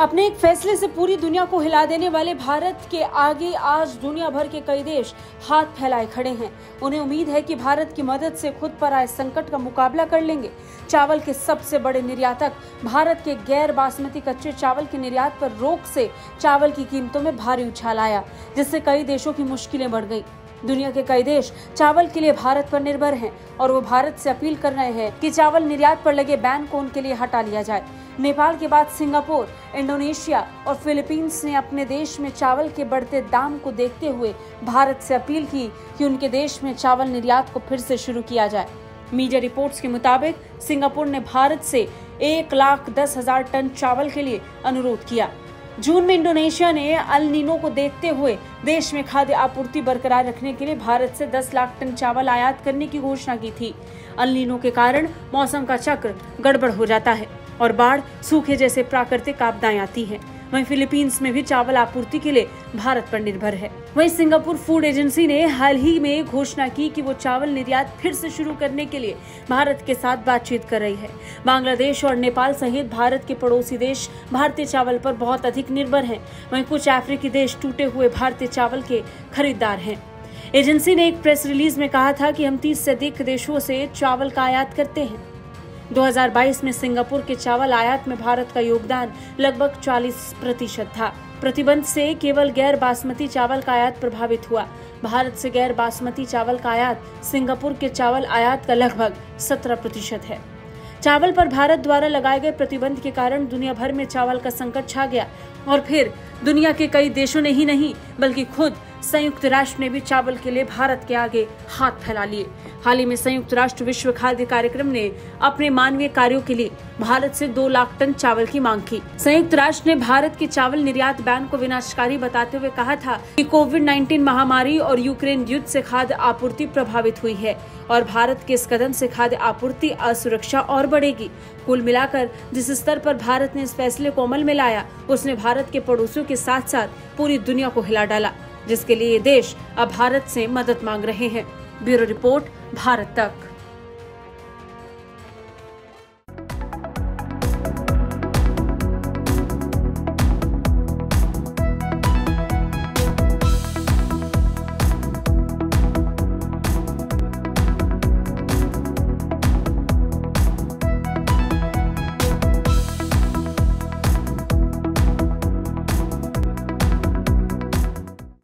अपने एक फैसले से पूरी दुनिया को हिला देने वाले भारत के आगे आज दुनिया भर के कई देश हाथ फैलाए खड़े हैं। उन्हें उम्मीद है कि भारत की मदद से खुद पर आए संकट का मुकाबला कर लेंगे। चावल के सबसे बड़े निर्यातक भारत के गैर बासमती कच्चे चावल के निर्यात पर रोक से चावल की कीमतों में भारी उछाल आया, जिससे कई देशों की मुश्किलें बढ़ गई। दुनिया के कई देश चावल के लिए भारत पर निर्भर हैं और वो भारत से अपील कर रहे हैं कि चावल निर्यात पर लगे बैन को उनके लिए हटा लिया जाए। नेपाल के बाद सिंगापुर, इंडोनेशिया और फिलीपींस ने अपने देश में चावल के बढ़ते दाम को देखते हुए भारत से अपील की कि उनके देश में चावल निर्यात को फिर से शुरू किया जाए। मीडिया रिपोर्ट्स के मुताबिक सिंगापुर ने भारत से 1,10,000 टन चावल के लिए अनुरोध किया। जून में इंडोनेशिया ने अल नीनो को देखते हुए देश में खाद्य आपूर्ति बरकरार रखने के लिए भारत से 10 लाख टन चावल आयात करने की घोषणा की थी। अल नीनो के कारण मौसम का चक्र गड़बड़ हो जाता है और बाढ़, सूखे जैसे प्राकृतिक आपदाएं आती हैं। वहीं फिलीपींस में भी चावल आपूर्ति के लिए भारत पर निर्भर है। वहीं सिंगापुर फूड एजेंसी ने हाल ही में घोषणा की कि वो चावल निर्यात फिर से शुरू करने के लिए भारत के साथ बातचीत कर रही है। बांग्लादेश और नेपाल सहित भारत के पड़ोसी देश भारतीय चावल पर बहुत अधिक निर्भर हैं। वहीं कुछ अफ्रीकी देश टूटे हुए भारतीय चावल के खरीदार हैं। एजेंसी ने एक प्रेस रिलीज में कहा था कि हम 30 से अधिक देशों से चावल का आयात करते हैं। 2022 में सिंगापुर के चावल आयात में भारत का योगदान लगभग 40% था। प्रतिबंध से केवल गैर बासमती चावल का आयात प्रभावित हुआ। भारत से गैर बासमती चावल का आयात सिंगापुर के चावल आयात का लगभग 17% है। चावल पर भारत द्वारा लगाए गए प्रतिबंध के कारण दुनिया भर में चावल का संकट छा गया और फिर दुनिया के कई देशों ने ही नहीं बल्कि खुद संयुक्त राष्ट्र ने भी चावल के लिए भारत के आगे हाथ फैला लिए। हाल ही में संयुक्त राष्ट्र विश्व खाद्य कार्यक्रम ने अपने मानवीय कार्यों के लिए भारत से 2 लाख टन चावल की मांग की। संयुक्त राष्ट्र ने भारत के चावल निर्यात बैन को विनाशकारी बताते हुए कहा था कि कोविड-19 महामारी और यूक्रेन युद्ध से खाद्य आपूर्ति प्रभावित हुई है और भारत के इस कदम से खाद्य आपूर्ति असुरक्षा और बढ़ेगी। कुल मिलाकर जिस स्तर पर भारत ने इस फैसले को अमल में लाया, उसने भारत के पड़ोसियों के साथ साथ पूरी दुनिया को हिला डाला, जिसके लिए ये देश अब भारत से मदद मांग रहे हैं। ब्यूरो रिपोर्ट, भारत तक।